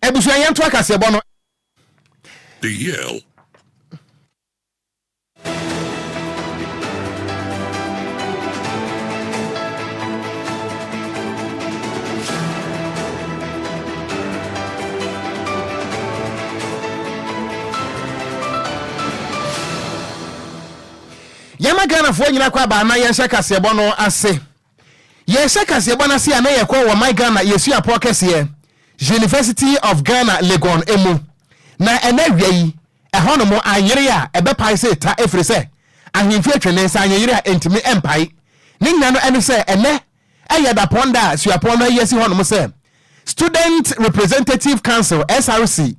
ebusu yanto akase bono DL Yama Ghana fo nyina kwa ba na yenhye kasebo no ase. Yenhye kasebo na se ana yekwa wo my Ghana yesu apo kese University of Ghana Legon emu. Na ena wiei ehono mo anyere a ebepai se ta efre se ahemfi atwene se anyere a entimi empai. Ni nyina no ene se ene eyeda ponda suapon no yesi hono mo se Student Representative Council SRC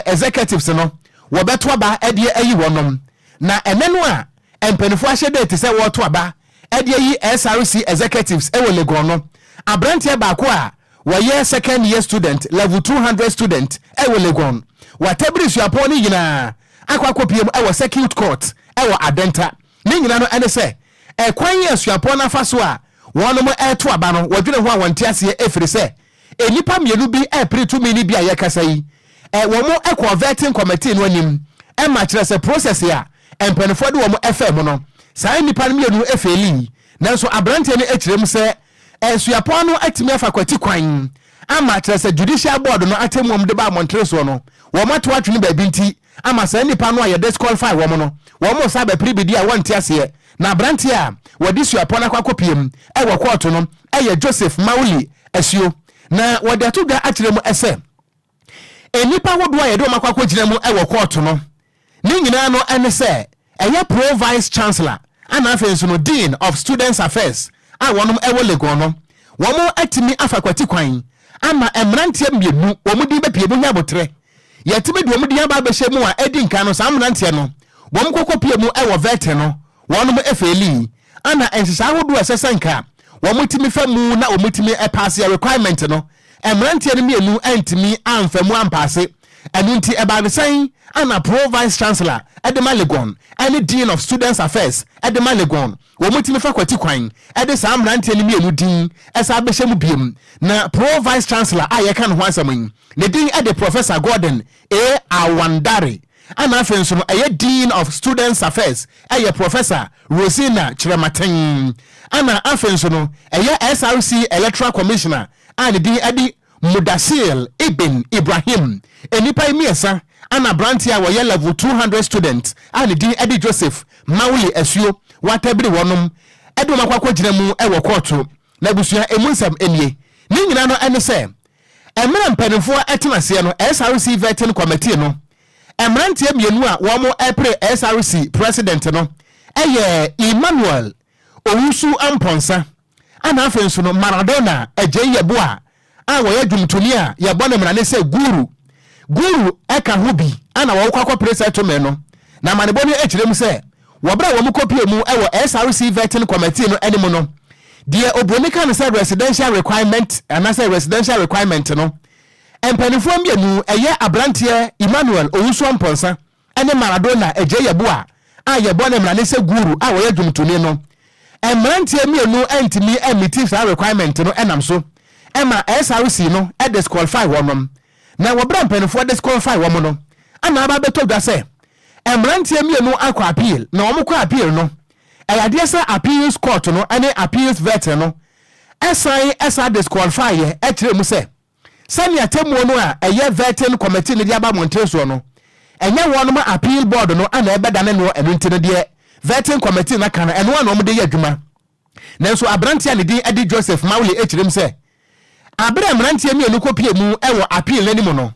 executives no wo beto aba ede ayi wonom. Na ene no a empenifo ahyede te se wo to aba ede yi SRC executives e wo Legon no abrantie ba ko a woye second year student level 200 student e wo Legon whatever suapon ni nyina akwakopiem e wo circuit court e wo Adenta ni nyina no ene se e kwan ye suapon na fa so a wonom e to aba no wodwene ho a wonte ase efiri se enipa mienu bi e pre to mini bi a yakasa yi wo mo e ko vetting committee no anim e ma kire se process ya empenifo de wo mo FM no saa nipa no mienu efeli nanso abrante ne ekirem se suapon no atimi afa kwati kwan ama kire se judicial board no atemom de ba montre so no wo mato atwene ba binti ama saa nipa no aye disqualify wo mo no wo mo sa ba pribidi a wonte ase na abrante a wodi suapon akwakopiem e wo court no eye Joseph Mauli asio na wodi atodwa akirem ese enipa wodo aye de makwakogina mu e wo court no ni nyina no ene se eye pro vice chancellor ana afenso no dean of students affairs a wonom ewo Legon no womo atimi afakwati kwan ama emrantie mienu womo di bepie mu nyabotre yetimi de womo di aba behye mu a edi nkan no samrantie no womo kokopie mu ewo vete no wonom efeli ana ensisa hodo asesanka womo timi famu na womo timi pass requirement no emrantie no mienu antimi amfamu ampase anunti ebanesan ana pro vice chancellor edema Legon any dean of students affairs edema Legon wo mutimi fa kwati kwan ede saa mrante ni mienu din esa behye mu biem na pro vice chancellor ayeka no hwansam ne din ede Professor Gordon Awandare ana afenso no eye dean of students affairs eye Professor Rosina Chiramaten ana afenso no eye SRC electoral commissioner and din ede Mudasil Ibn Ibrahim enipa imiesa ana brantia wo level 200 students and din edi Joseph Mauli Esio watabiri wonom edu makwakogina mu e wo courto na busua emunsam enie ni nyina no ene se emra mpanifo etenase no SRC vetting committee no emrantie mienu a wo mo epre SRC president no eye Emmanuel Owusu Amponsa ana afenso no Maradona Ejeyebo a woye dwumtoni a ye bone mrane se guru eka hobi ana wo kwakọ president to me no na maneboni ekirem se wobra wo mukopie mu ewo SRC vetting committee no animo no de obonika no se residential requirement no empanifo mbienu eye abrantie Emmanuel Owusu Amponsa ene Maradona Ejeyebo a ye bone mrane se guru a woye dwumtoni no emrantie mienu entimi emiti sa requirement no enam so ema SRC no e disqualify wonom na wobra mpanifo disqualify womo no ana aba beto dwa se emrantie mienu akwa appeal na womo kwa appeal no eyade se appeals court no ane appeals vet no esa disqualify ye ekire mu se sani atemu no a eye vetting committee ne dia ba monteso no enye wonom appeal board no ana ebeda ne no enunti de vetting committee na kana eno na omde ye adwuma nanso abrantie ne din edi Joseph Mauli ekirem se abere mrantie mienu kopie mu ewo appeal nani mu no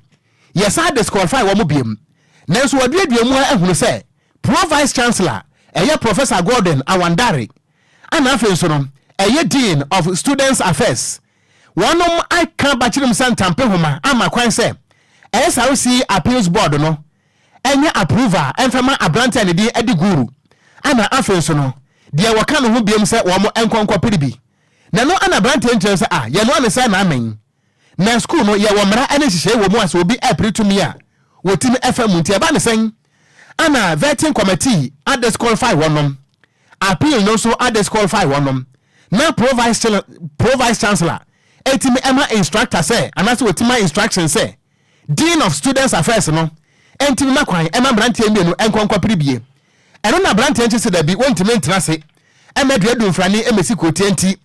yesa disqualify wo mu biem nanso waduadua mu ehunu se pro vice chancellor eye Professor Gordon Awandare ana afenso no eye dean of students affairs wonom aka bachirim santampe homa ama kwan se SRC appeals board no enye approval enfema abrante ne di edi guru ana afenso no de waka no ho biem se wo mo enkonkọ piribi na no ana brante enche se ye no ane se na amen na school no ye wo mra ane hihye wo mu ase obi apretumi a wotimi FM nti e ba ne sen ana vetting committee at disqualify wonom appeal no so at disqualify wonom na pro vice chancellor etimi ema instructor say anase wotima instruction say Dean of Students Affairs no entimi makwan ema brante mienu enkonkwa pribie eno na brante enchi se da bi wontimi ntrase emedre du mfrani emesi kotienti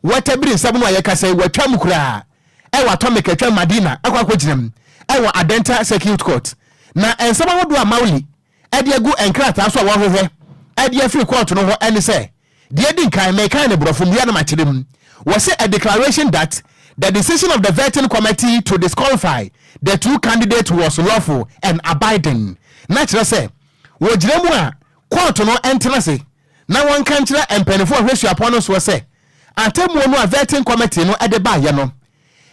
watabiri nsabunu ayekasa watwam kura ewa atomic atwa Madina akwakwginam ewa Adenta Circuit Court na ensaba wodo amawli ede agu enkrata so awahwehwe ede free court no ho ene se de edi nkan mekan ne brofum ya na machirem was a declaration that the decision of the vetting committee to disqualify the two candidates was lawful and abiding. Natural say, wojiremu a court no entrance na wan kanchira empenifo hwesu upon us was say, atemu no a vetting committee no ede ba ye no.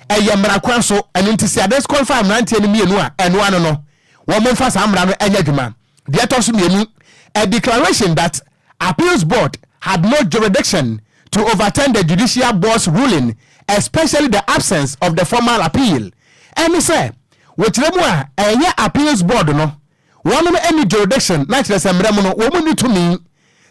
Eye mra kwan so enu ntisi a disqualify mrantie ni mienu a enu ano no. Wo momfa sa mra no enya dwuma. De etoso mienu a declaration that appeals board had no jurisdiction to overturn the judicial board's ruling, especially the absence of the formal appeal. And he said, which remua a appeals board no, one any jurisdiction, naturally some remono, woman to me,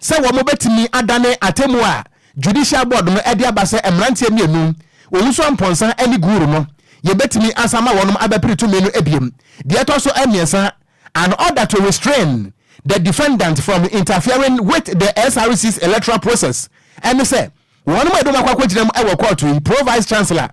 say one bet me adane atemua, judicial board no edia base emrantie mienu, unso amponsa any guru no, ye bet me asama one abapri to menu ebiem, the also emiensa, an order to restrain the defendant from interfering with the SRC's electoral process. And he said, one of my do ever court to pro vice chancellor,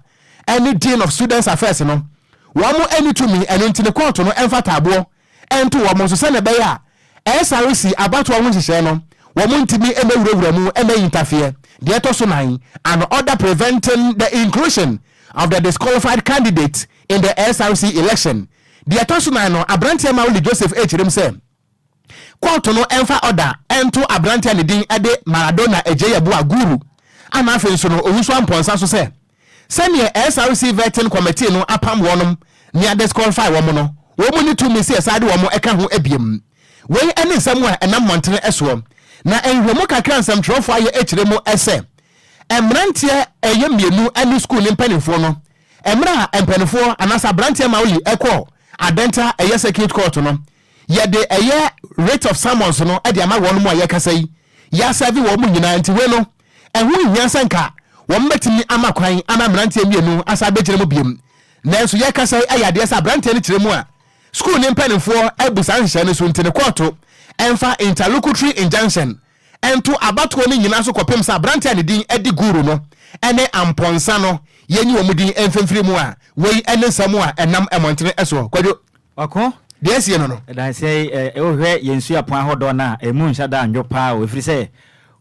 any dean of students affairs, no. One more any to me and into the court no emfatabo, and to one send beya. SRC about one channel, one to me and may interfere. The also nine, an order preventing the inclusion of the disqualified candidate in the SRC election. The also nine, a branch Mauli Joseph H. Rimsem. Court no emfa order ento abrante ne din ade Maradona Okogyeabour Guru ana afen so no ohuso amponsa so se senior SRC vetting committee no apam wonom ne disqualify womo no womo ni to me se asade womo eka ho abiem we ene nsam a enam montene eso na enhwemo kakra nsam trofo aye ekiremo ese emrantie eye mienu ani school ni mpanifo no emra empanifo anasa brantie mauli eko Adenta eye circuit court no yede eye rate of summons no e de ama won mo ayekasa yi ya serve wo mu nyina nti we no ehu nyansa nka wo metimi ama kwan ama mrantie mienu asa begire mu biem nanso yekasa ayade asa brantie ni kiremu a school ni mpanifo ebusa nhye ne so ntine court enfa interlocutory injunction ento abato ni nyina so kopem sa brantie ne din edi guru no ene amponsa no yenyi wo mu din enfemfiri mu a we ene samu a enam emontene eso Kwadwo wako Yes, you know. I say, yensu upon hodona, a moon shada and your power. If you say,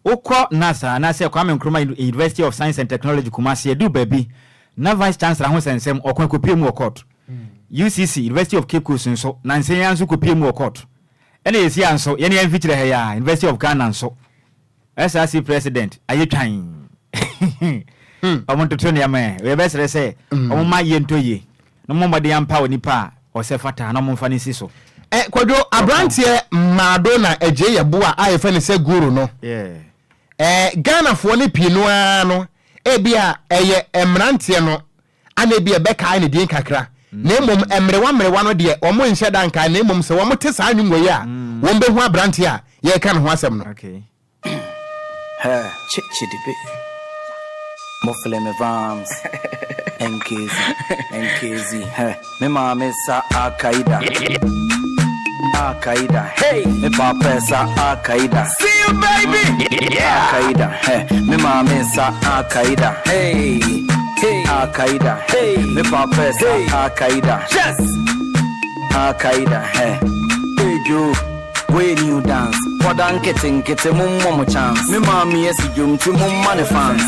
Oko NASA, and I say, Kwame Nkrumah University of Science and Technology, Kumasi, do baby, na Vice Chancellor Hus and Sam, or Kopium Court. UCC, University of Cape Coast, so Nancy Yansu Kopium Court. Any is yan so, any feature here, University of Ghana, so SRC President, are you trying? I want to turn your man, we best say, oh my yen to ye, no more the power nipa. Osefata na momfani siso Kwadwo abrantie Maradona Okogyeabour ayefani se guru no Ghana fo ne pinu ano ebia eye emrantie no ana bia beka ne din kakra na emom emrewa no de omo nhye danka na emom se wo mote sa anwumwe ya wo behu abrantie a ye ka no ho asem no okay chidibe mofle me vams Enquires, me mama sa Akaida, hey, me papa sa Akaida, see you baby, yeah, Akaida, hey, me mama sa Akaida, hey, Akaida, hey, me papa sa Akaida, yes, Akaida, hey you. When you dance, for dan getting mum chance. Me mommy yes you to mum money fans.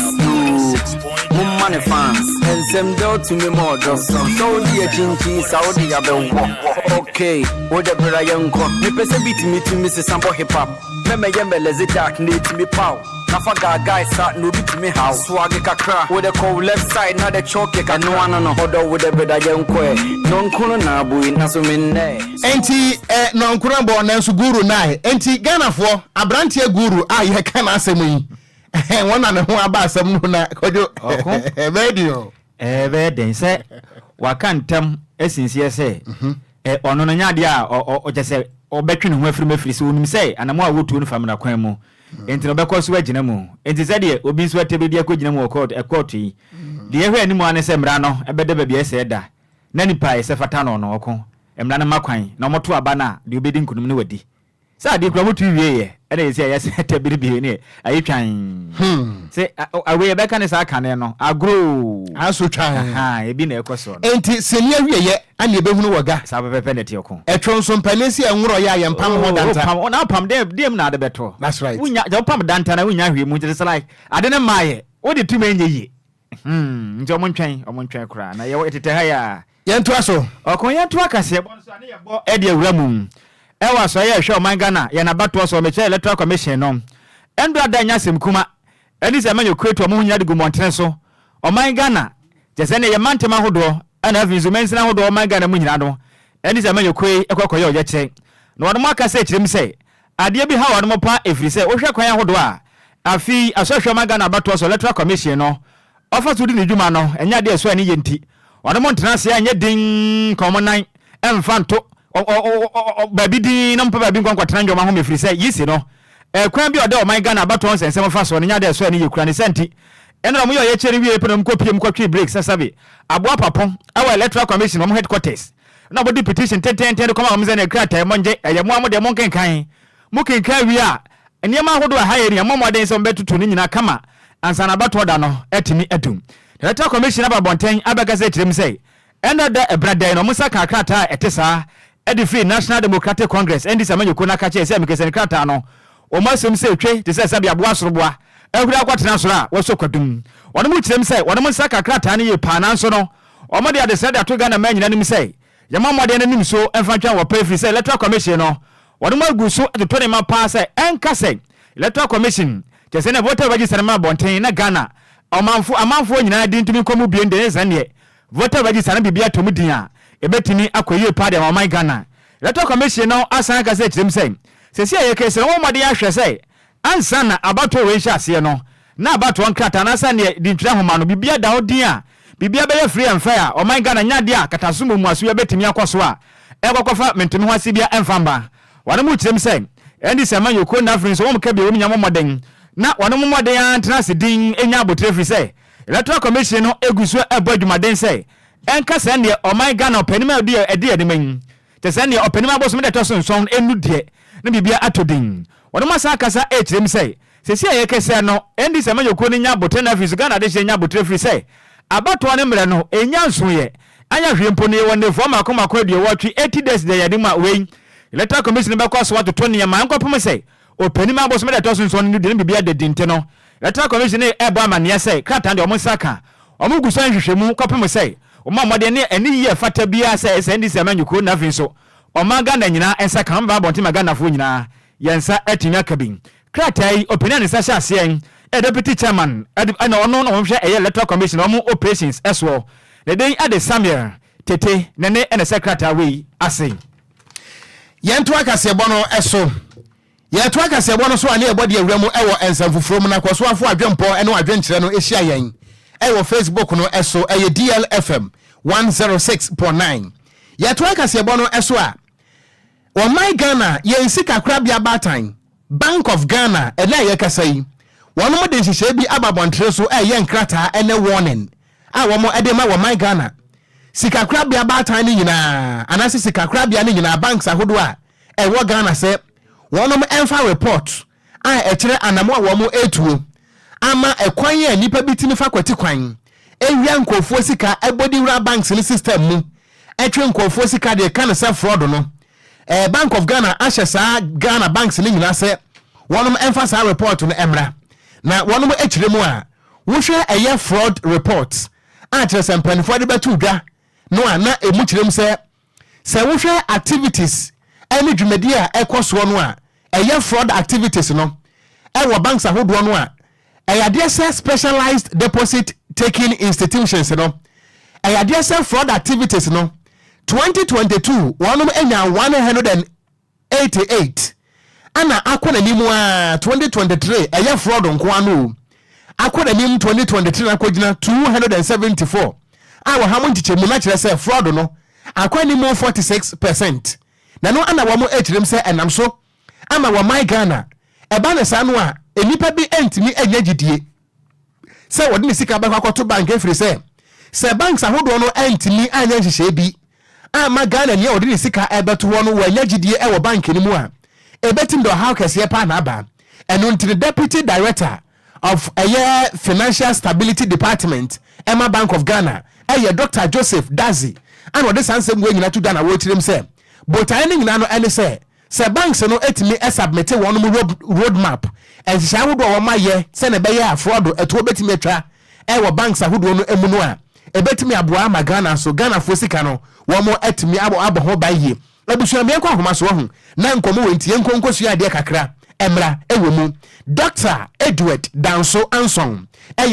Mum money fans. And some do to me more just so the chinchi Saudi abe. Okay, what the brother young co. Me pese beat me to Mrs. Sambo hip hop. Me yembele dark need to me pow. Nafaga guys start no beat me how. Swag kakra. With the call left side now the choke and no one on order with the brother young co. Non kuno na bui na so minne. Enti non kuno bo na so guru na enti Ghana fo abrantie guru ye kana asem yi wona ne ho aba asem no na Kwadwo radio den se wakantem esinsie se ono no nyade a o jese obetwe ne ho afiri se onim se anamo a wotu no famna kwan mu enti no bekọ so agina mu enti se de obi so atebedi akogina mu court yi de ehwe ani mu ane se mra no ebede ba bia se da na nipa e se fata no no oko emra na makwan na moto aba na de obedi nkunum ne wadi sa de kura moto wie ye e na yesi ayese tabiribi ne ayi twan se awe be kan sa kan no agro aso twan ebi na ekoso enti senia wie ye ani ebehunu waga sa pepe ne tioko etwon so mpanesi enworo ya ye mpam ho danta pam na pam dem na de beto that's right unya je pam danta na unya hwe mu just like ade ne maye wo de tuma enye yi nti omontwen kura na ye etete ha ya yentu aso okon yentu akase bon so ane ye bo e de awuramu ewa so ye hwe oman Ghana ye na bato so meche electoral commission no endo ada nya semkuma eni se manyo create omo hunya de gumontene so oman Ghana je se ne ye mantema hodo ana afinzu mensina hodo oman Ghana mu nyina no eni se manyo kwe ekokoye oje che no wado makase kirem se ade bi ha wado mo pa efiri se wo hwe kwan hodo a afi asosho oman Ghana bato so electoral commission no ofa so di ne dwuma no enya de so ani yenti wado mo ntena se anya din komonan emfanto baby din no mpa baby nkwankwa ndwoma ho mefiri se yisi no kwan bi ode oman Ghana bato nsensem fa so nya de so ani yekura ne senti enra mo ye chere wie peno mkopie mkwatwe break sasabe aboa papon awa electoral commission mo headquarters na body petition 10 koma mo zene krata monje eyemo amode mo kenkan mo kenkan wi a eniema hodo a haye ni mo moden so betutu ni nyina kama ansana bato da no etimi edum electoral commission ababonten abagase tirem sei enda da ebrada no musa ka krata etesa edi free National Democratic Congress endi samanyo kona ka che se mekese krata no o masem se twe te se sabe aboa soroboa ehura akwatena soro a woso kwadum wono mu tirem sei wono musa ka krata ne ye pana nso no o mo de ade se da to Ghana manyina nim sei yama mo de nanim so emfantwa wo pay free sei electoral commission no wono mu agu so to ne ma pa sei enka sei electoral commission je se ne voter register ma bonten na Ghana amanfo nyina di ntumi komu bie ndene zane voter register na bibia tomu din a ebetimi akoyie pa de oman Ghana electoral commission no asan ka se tirem sei sesi aye kese wo mo de ahwe sei ansa na abato we hya ase no na abato nkrata na sa ne di ntwa homa no bibia da odin a bibia be free and fair oman Ghana nya de a katasumo mu aso ebetimi akoso a ekokofa mentumi ho ase bia emfamba wane mu tirem sei endi se man yoko na free so wo mka bia wo nyamo moden na wane mu moden antena se din enya abotre free sei electoral commission no eguso abadwumaden sei enka se ne oman Ghana opanima de ede man te se ne opanima boso de to sonson enu de na bibia atodin wane masa kasa tirem sei sesi aye kese no endi se man yoko ni nya abotre na free so Ghana de se nya abotre free sei abato ne mre no enya nsoye anya hwempo ne wone fo makoma Kwadwo watwi 80 days de yadima we electoral commission be kwaso wato 20 yama nkopom sei opanima boso de to sonson enu de bibia de dinte no electoral commission e ebo amane sei krata de omsaka omugusan hwehwemu kopom sei oma mode ne eni ye fata bia sei se ndi se manyuko na fin so oma Ghana nyina ensa kan ba bonti Ghana fo nyina yensa atinya kabin kratai opinion sa sha ase deputy chairman ana ono no hwehwe electoral commission omu operations eswo ne den ade Samuel tete nene ene secretary we ase yentu akase bono eso yentu akase bono so ale ebodi awuramu ewo ensamfufuro mu na kwaso afo adwempo ene adwenkyere no ehia yen ewo Facebook no eso eye DLFM 106.9 yentu akase bono eso a o my Ghana yen sika krabia batan Bank of Ghana ene ye kasai wono mo de nhihye bi ababontre so eye nkrata ene warning a wo mo ede ma wo my Ghana sika krabia batan ni nyina anase sika krabia ni nyina banks ahodo a ewo Ghana se wonom enfa report a ekire anamo a wo mo etuo ama ekwan ye nipa bitini fa kwati kwan ewia nkofuo sika ebodi wura banks ni system mu etwe nkofuo sika de kan se fraud no Bank of Ghana ashesa Ghana banks ni nyina se wonom enfa sa report no emra na wonom ekire mu a wo hwe eye fraud reports a kire se mpanifo de betu dwa no ana emu kirem se wo hwe activities any dwumadi a ekoso no a eye fraud activities no ewo banks ahodo no a eye se specialized deposit taking institutions no eye se fraud activities no 2022 one enya 188 ana akona nimu a 2023 eye fraud nko anu akona nimu 2023 na kogina 274 awo hamu ntichemu na kire se fraud no akwa nimu 46% na no ana wamo echirem se enam so ama wa my Ghana eba ne sa no a enipa bi entimi enya gidie se wode ne sika ba kwato bank efiri se se banks ahodo no antimi anya nhihye bi ama Ghana ne odini sika ebeto ho no wanya gidie e wo bank ni mu a ebetim do how kese pa na aba eno ntiri deputy director of financial stability department Emma Bank of Ghana Dr. Joseph Dazi and what this answer we nyina to Ghana wo tirim say but I nyina no ene say banks no etimi submit one road map and sha wo do wo maye say na be ya fraud eto betimi atwa wo banks ahodo no emu no a ebetimi aboa ma Ghana so Ghana fo sika no wo mo etimi abo ho ba yie abusua me kwa homa so ho na nkomo we ntie nkonkosu ade kakra emra ewo mu Dr. Edward Danso Anson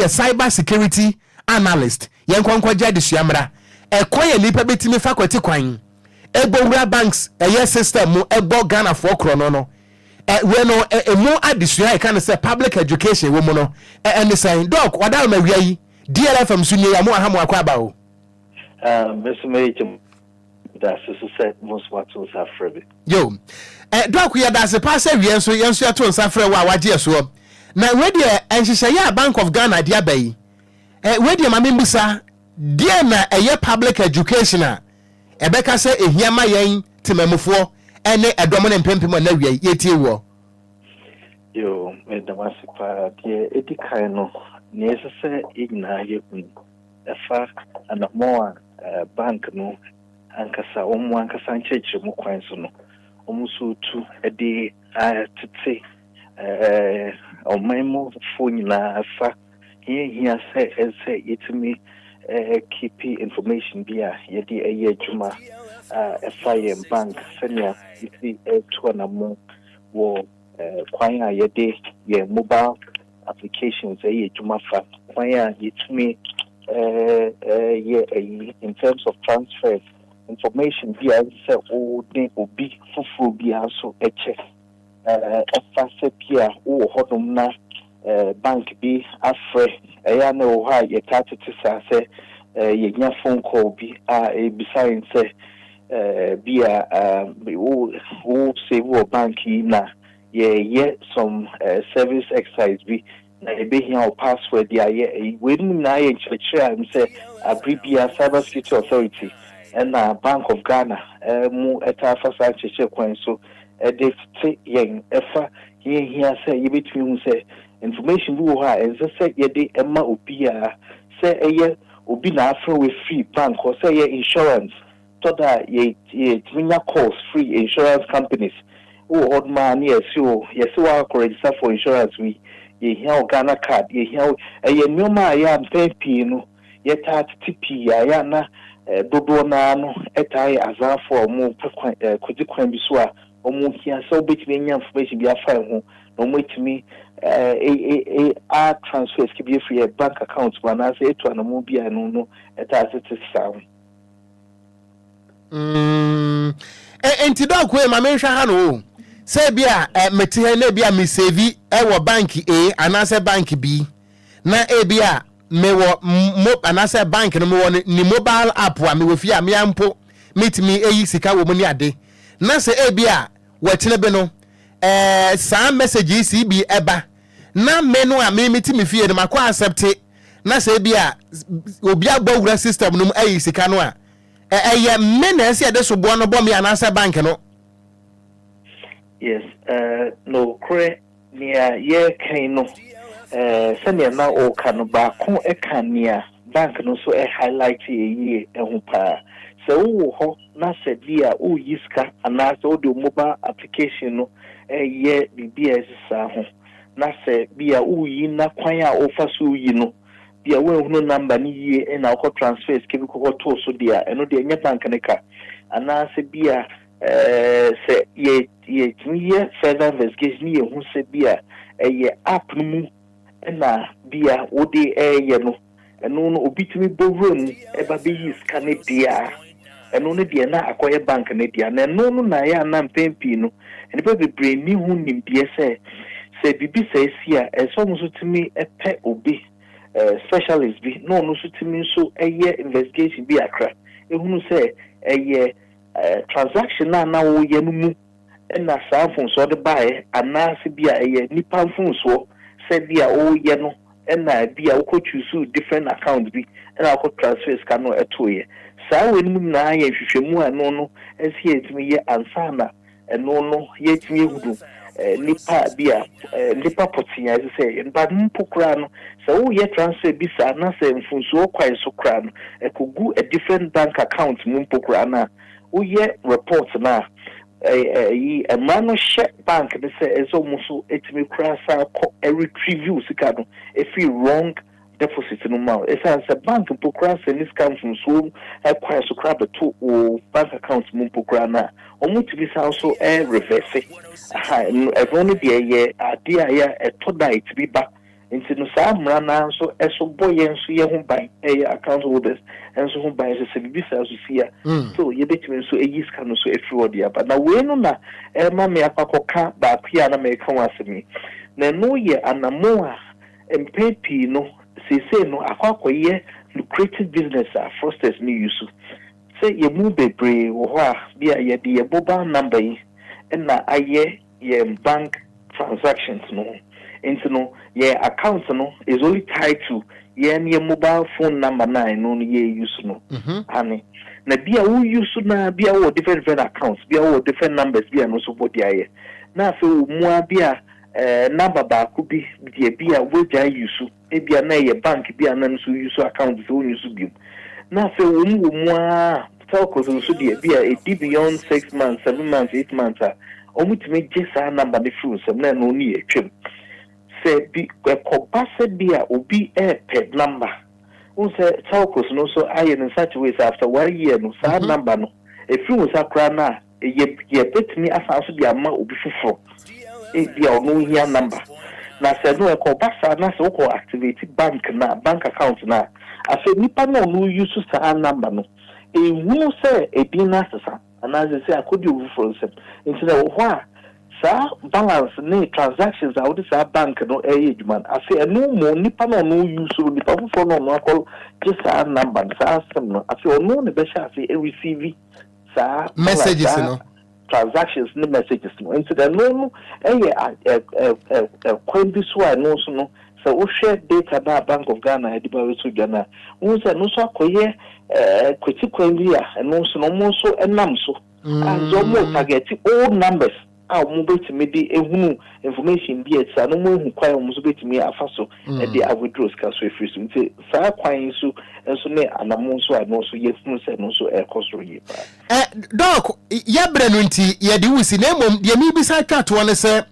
cyber security analyst yenkonkwaje de suamra ekoye nipa betimi faculty kwan ebowura banks system mu ebo Ghana for krono no we no emu adesua e kan say public education wo mu no and say doc wada ma wia yi DLFM sunye ya mu ahamu akwa ba o Mr. That's so said most what was afraid. Yo doc ya da se pass wia so yenso ya to nsafre wa waje so na we de enhihye ya Bank of Ghana dia bayi we de ma membusa dia na public education a ebeka se ehia ma yen temamufo ene edomo ne mpempem na wia yetie wo Yo me da masipa die edikai no ne se igna yekun efa anamo bank no ankasa ankasa ncheche mu kwan so no omuso tu ede tete omemo fo nyina afa here say yetimi keep information bia yedi adwuma FIM bank senior yeti to anamo wo kwan a yedi ye mobile applications adwuma fa kwan a yetimi in terms of transfer information bia say o de obi fufu bia so eche efase bia o hodom na bank bi afre eya na o ha ye tatete sa say ye nya phone call bi beside say bia o save o bank na ye some service exercise bi na ebe here o password ya ye we na ye church am say abribia cyber security authority and Bank of Ghana mu eta fasa cheche kwan so de te yen efa here say ye between hu say information bi wo ha ense say ye de ema obi a say eye obi na afro we free bank or say ye insurance so that ye twinya calls free insurance companies o old man yes you wa register for insurance we ye here Ghana card ye here eye nyoma ya mpepi no ye tat tipi ya na dodo na no etai azafo mu kodi kwan bi so a omu hia so betimi nya information bi afa ho no metimi transfers ki bi free bank account na say eto anamu bi anu no eta sete sawo enti doc we ma menhwa ha no say bia meti he na bia me save wo bank A anase bank B na bia me wo anase bank no me ni mobile app wa me wo fi a me ampo metimi eyi sika wo mu ni ade na say bia watene be no some messages bi eba na me no a me metimi fie no makwa accept na say bia obi agbawura system no eyi sika no a me na ese de so bo no bo me anase bank no yes no kre nia ye kan no senior na o kan ba ko ekania bank no so highlight ye ehu pa so wo ho na se dia o yiska ana so do mobile application no ye BBS sa ho na se bia o yi na kwan a o fa so yi no bia we hu no number ni ye na ko transfers ke bi ko to so dia eno de nya bank ne ka ana se bia se ye further investigation ye hu se bia ye app no mu na bia wode ye no eno no obitimi bowrum eba be yi scan dia eno ne dia na akoye bank ne dia na eno no na ya na mpempi no ene be brain ni hu nim dia se bibi se sia eso mo so timi epe obi specialist bi no so timi so eye investigation bi akra ehunu se eye transaction na wo ye no mu na sa phone so de buy anase bia eye nipa phone so se bia o ye no na bia wo ko choose different account bi na akọ transfers ka no etoye saa we nim na ye hwehwemu ano no esi etimi ye ansana eno no ye timi hudu nipa bia nipa potinya ese say nba mpokura no so wo ye transfer bi saa na say mfunso kwai so kura no ekogu a different bank account mu mpokura na wo ye report na a man share bank they say ezo muso etimi kura sa ko retrieve sika no if you wrong deposit no ma it's as a bank mpokura say this come from so kwai so kura to o bank account mu mpokura na omuti sa also reverse everyone dey ye idea ya etoda it bi ba nti no sa mra na so eso boye nso ye ho ban account holders enso ho ban se bi sa so sia so ye betime so eyiska no so everywhere dia but na we no na ma me apakoka ba pia na me kan wasemi na no ye anamo a MPP no se no akwakoye lucrative business a frosters ni use say ye mu bebre wo ho a bia ye de ye mobile number yi na aye ye bank transactions no into no ye account no is only tied to ye mobile phone number 9 no ye use no ani na bia wo use na bia wo different accounts bia wo different numbers bia no so body aye na fe mu bia number ba ku bi de bia wo ja use e bia na ye bank bia na so use account so use bi na fe wo mu a telco so de bia e beyond 6 months 7 months 8 months omutime gesa number the fruits na no ni etwem say bi ekobase bia obi per number who say telcos no so aye in such ways after 1 year no sa number no e fruits akra na ye betimi asanso bia ma obi fufuro e bia ono hia number na say no ekobasa na so ko activate bank account na afi nipa no no use sa number no e hu say e bi na sesa and as I say, I could do for them. Instead of what, sir, balance, nay, transactions out of our bank, no age man. I say, no more, nipa no use, nipa for no call, just our number, sir, some. I feel no, the best I say, receive, sir, messages, no transactions, no messages, no. Instead of no, coin this one, no, so no. So we share data na Bank of Ghana ediba so Ghana we say no so akoye kwetikwambia no so no mo so enam so and so mo target all numbers a mo betimi de ehunu information bi etsa no mo hu kwan mo so betimi afa so e de withdraws ka so free so nti sa kwan so enso ne anamo so a no so yefunu se no so e cost ye ba doc ya bre no nti ye de wusi na mom de mi bi sa twa to ne se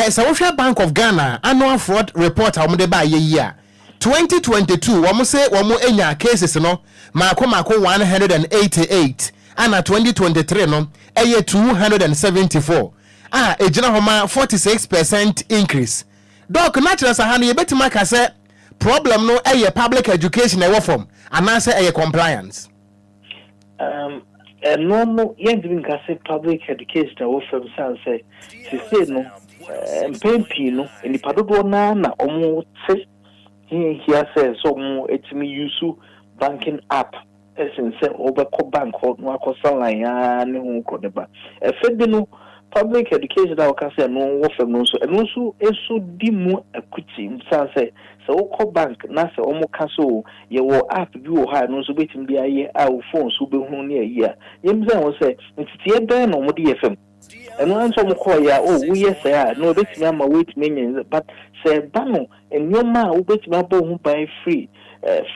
South Bank of Ghana annual fraud report how de ba year 2022 wo say wo enya cases no mako 188 and 2023 no 274 ejina homa 46% increase doc natural sahana ye betima ka say problem no public education e form and answer compliance no yen ka say public education e form say no MPP no nipa dodo na omo se here says so mo etimi use banking app essence obeko bank no akosa line ne hu ko deba efebi no public education that can say no wo fam no so eno so eso di mu akuti say so wo bank na say omo ka so ye wo app bi wo ha no so betim bia ye a wo phone so be hu ne ayi a yem say wo say ntiti e no mo di fm and once I'm call ya, we yes, no, bet me, I'm a wait minions, but say, Bano, and your man who bet me who buy free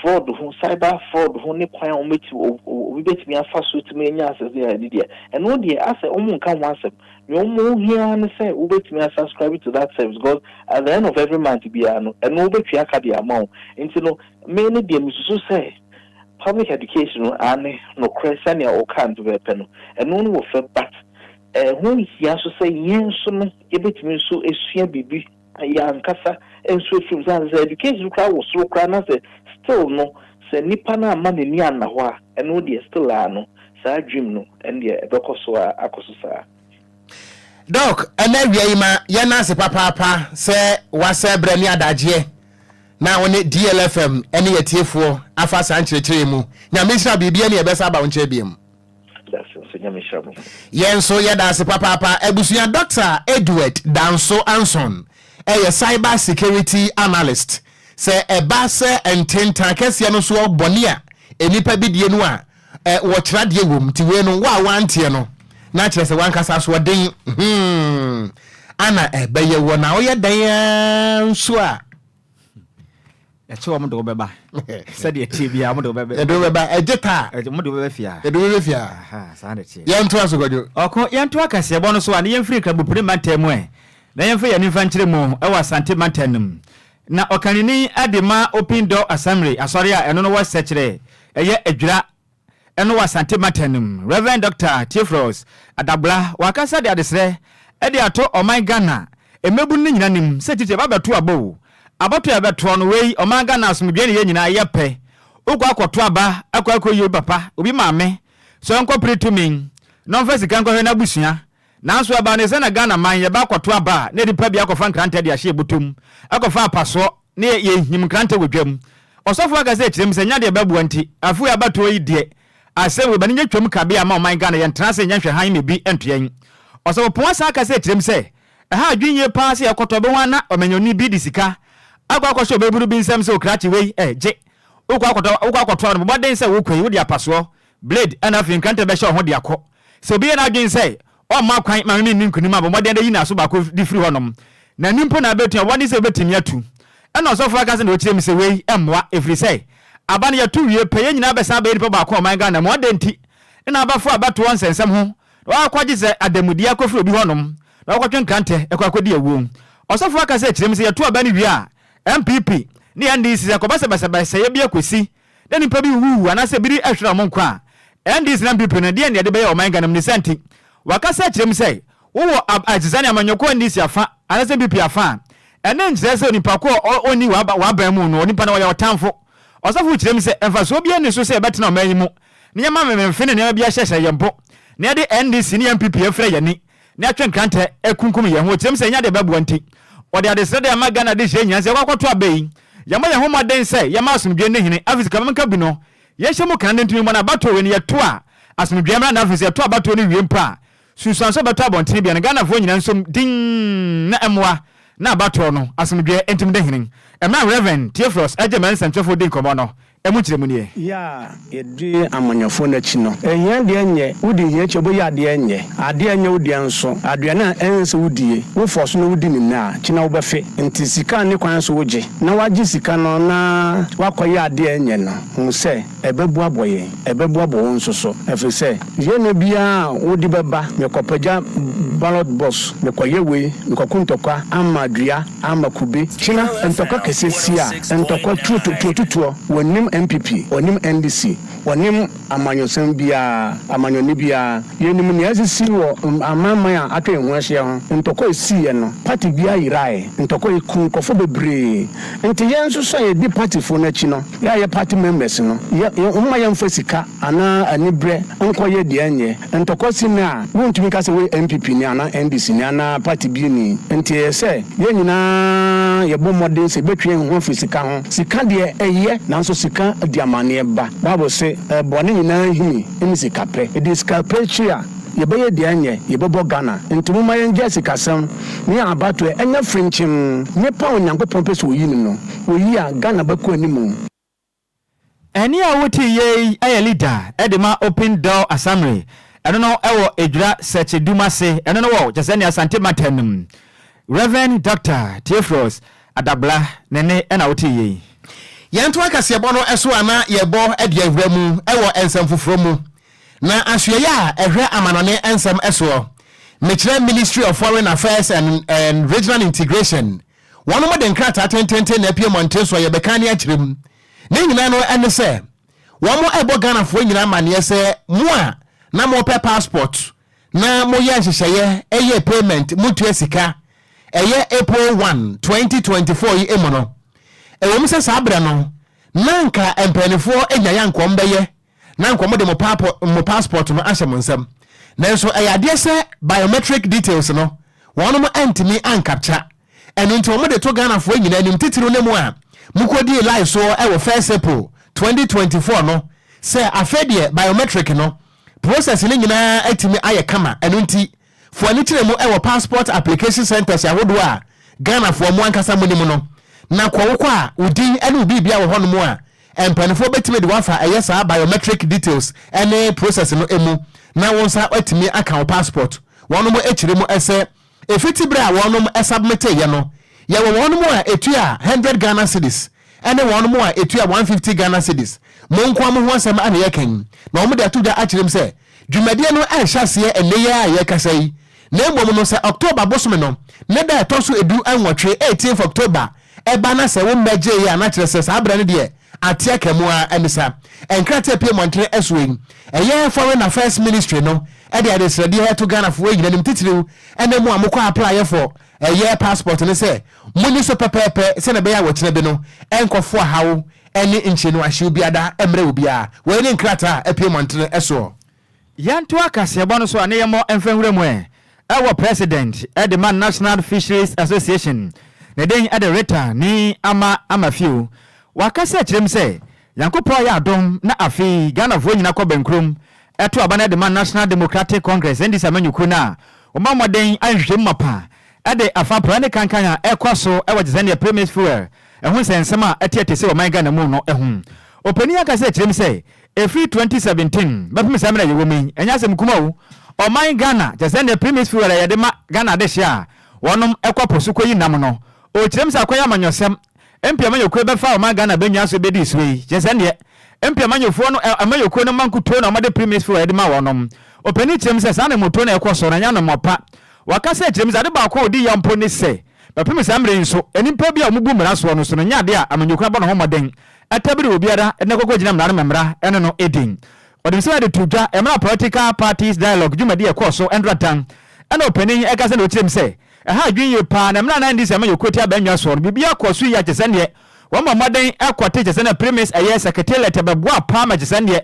fraud, who cyber fraud, who nip quite on me to, we bet me a fast with me, and yes, and no, dear, I say, oh, come once, no more here, and say, who bet me a subscribe to that service, because at the end of every month to be and no bet you can be amount, into no, many dear Mrs. say. Public education, and no crescent or can't be a pen, and no one will feel but. Who he also say yes so e betimi so esua bibi ya nkasa enso from say education crowd was so crowd na say still no say nipa na ma ni ana ho a eno de still ano sa dream no and the bekoso akoso sa doc anawie ma ya na se papa say wase bre ni adaje na woni DLFM ene yetiefo afa san kyerkyere mu nyamishra bibia ne ebesa ba wonche biem Yenso yedase papa ebusuya Dr. Edward Danso Anson cyber security analyst se eba se ententa kese no so bonia enipa bidie no a wo kira de wom ti we no wa wantie no na kire se wankasa so den ana ebeye wo na wo ye dan so a eche wo mo do beba se de tie bia mo do beba e do beba ejeta mo do beba fia e do beba fia aha sa na tie ye nto aso Kwadwo oko ye nto akase bo no so a ne ye mfiri krabupure mantem na ye mfa ye ni mfa mu e wa sante mantem na okanini adema open door assembly asori a eno no wa sekire eye adwira eno wa sante mantem Reverend Dr. Tifros Adabla wakasa de adesre e de ato oman Ghana emebu ni nyina nim se tite ba beto abo abato ya beto no wei oman Ghana asomdwe ne ye nyina ye pe ukwa akoto aba akwa yi papa obi maame so enko pretumin no fa sika nko hwe na busua nanso aba ne se na Ghana man ye ba akoto aba ne dipa bia akofa nkrante de ahye butum akofa apaso ne ye him nkrante wodwam osofo aga se kirem se nya de babu anti afu ya bato yi de ase we bani nya twam ka bia ma oman Ghana ye ntra se nya hwe han me bi entoyen osofo pon asa aka se kirem se ha adwinye pa se akoto be wana omanyoni bi di sika akwa akosho beburu bi nsem se okrachi wei je ukwa akoto no boden se wo kwen wo di apaso blade ana fin kante be sho ho di akọ so bi na adwin se o ma kwan ma me nin kunima bo boden da yi na so ba ko di free honom na nimpo na betu woni se betimi atu ana osofo aka se na o kire mi se wei emwa every say abane ya tu wie peye nyina be sa be nipa ba ko man Ghana mo denti na abafo abato won sensem ho wa kwaji se adamudi akofri obi honom na kwatwen kante ekwakodi awu osofo aka se kire mi se ya tu abane wie a MPP ni NDC se ko basa ye bia kwesi na nipa bi wu anase biri ahwera mo nkwa NDC na MPP na de de be ye oman Ghana ni senti wakasa kire mi se wo ajizani amanyoko NDC afa anase MPP afa ene njese se nipa ko oni wa ban mu no nipa na wa otamfo osofo kire mi se emfa so bia ni so se betena oman yi mu ni yama memfene ne bia hyehye yempo ne de NDC ni MPP afra yani ne atwen krante ekunkum ye ho kire mi se nya de babu anti ode adesre de ama Ghana de hye nyanse kwakoto abai yama ye homa den se yama asomdwe ne hene afisika manka bi no ye hye mo kan ntumi mo na bato we ne ye to a asomdwe mra na afisika to abato ne wie mpa susanso bato abonten bia ne Ghana fo nyina nsom din na emwa na bato no asomdwe ntumi de hene emra Reverend Tifros ejemen sentefo din komo no emu kire mu ne ya edri amanyofo na chi no ehia de enye wudi hia chebo ya de enye ade enye wudi anso ade na ense wudie wo force no wudi nina chi na wo befe nti sika ne kwan so woje na waji sika no na wakoye ade enye no hu se ebebu aboye ebebu abo won so efe se ye na bia wudi beba mekopaja ballot box mekoye we mekokuntokwa amadua amakube chi na ntokwa kesesia ntokwa tututuo wonim MPP onim NDC onim amanyosem bia amanyoni bia yenim ne asisi wo amama ya atwe ho ahye ho ntoko esi ye no party bia yirae ntoko ikun kofo bebre nti yen so so ye di party fo na chi no ya ye party members no ye umma ye mfasika ana anibre nkoye de anye ntoko si na wontumi ka se we MPP ni ana NDC ni ana party bi ni nti ye se ye nyina ye bomode se betwe ho fisika ho sika de eye na so sika diamane ba babo se bone nyina himi eni sikape edi sikape chia yebeye de anye yebebo Ghana ntumu ma yenje sikasam ni abato enya frinchim ne pa onyankopon pese oyi ni no oyi a Ghana bako animu eni a woti ye aye leader edema open door assembly eno no ewo edwira search dumase eno no wo jese ne asante matanum Reverend Dr. Tifros Adabla nene ena woti ye yento akase bo no eso ana yebo ede awura mu ewo ensem foforo mu na ahwe ya ehwe amanone ensem eso Mechire Ministry of Foreign Affairs and Regional Integration one mo den krata 1010 na pie monteso ye bekani akirem ne nyina no ene se wo mo ebo Ghana fo nyina mane se mo a na mo pe passport na mo ye hyehyeye eye payment mutu esika eye April 1 2024 yi emono ewom se sabra no nanka empanifo enya yankom beye nankom de mo passport no ahye mo nsam nanso ayade se biometric details no wono mo antimi ancapture eno nti mo de to Ghana fo nyina nim titiro ne mo a mukodi live so ewo first April 2024 no se afedie biometric no process ni nyina atimi aye kama eno nti fo ani kire mo ewo passport application centers yahodo a Ghana fo mo ankasa mo ni mo no na kwawokɔ a udin ene obi bia wo hono mu a empanifo betime de wafa eyesa biometric details ene process no emu na wonsa atimi aka wo passport wono mo ekire mu ese efiti bra wono mo submit ye no ye wono mo a etu a 100 Ghana cedis ene wono mo a etu a 150 Ghana cedis mo nko am ho asem ane ye kan na wo mo de atuda akirem se dwumadie no a hyase eneye a ye kasai na mbom no se October bosome no ne da etoso edu anwotwe 18th October eba na se wo mbeje ya na kire se sabra ne de atia kemua enisa enkrate pie montre eswen eye foreign affairs ministry no e de adesredi he to Ghana for yina nim titiriw ene mu amukọ apply for eye passport ne se muni so pepepe se na be ya wotene be no enkofo hawo ene nche no ahye obiada emre obia we ne nkrata pie montre eso yanto akase ebo no so ane yemo emfenwure mu ewo president the man National Fisheries Association ne den the reta ni amafiu wakase kirem se yankopɔ ya adom na afi Ghana fo nyina kɔ benkrom eto abana the man National Democratic Congress ndi samanyuku na omamoden anhwehwem mapa ade afa prane kankanya ekwaso ewo gizane premise fuel ehun sensema etiete se oman Ghana mu no ehun opani akase kirem se every 2017 bapim samina yewomi enyasem kumawo oman Ghana gizane premise fuel yede ma Ghana de hia wonom ekwapo koyi nam no o kirem se akoya manyosem empiama yokwe befa o magana benwa so bedi suwe jesane empiama yofo no amayokwe no mankuto na omade premise for edema wonom opani chem se sane moto na ekoso na nya no mopa wakase chem se ade ba ko odi yampo ni se bapem samre nso enimpa bia omubu mra so no so nya ade a amanyokwe ba no homoden atabiri obiara ene kokko gina mra no memra ene no edin odin se ade tuja emra political parties dialogue jumadi ekoso endratan ene opani ekase no chem se ha dwinye pa na mra na ndi se amayokwe tia benwa so bibia koso ya jesane wama moden ekwote jesane premise aye secretariat beboa pa ma jesane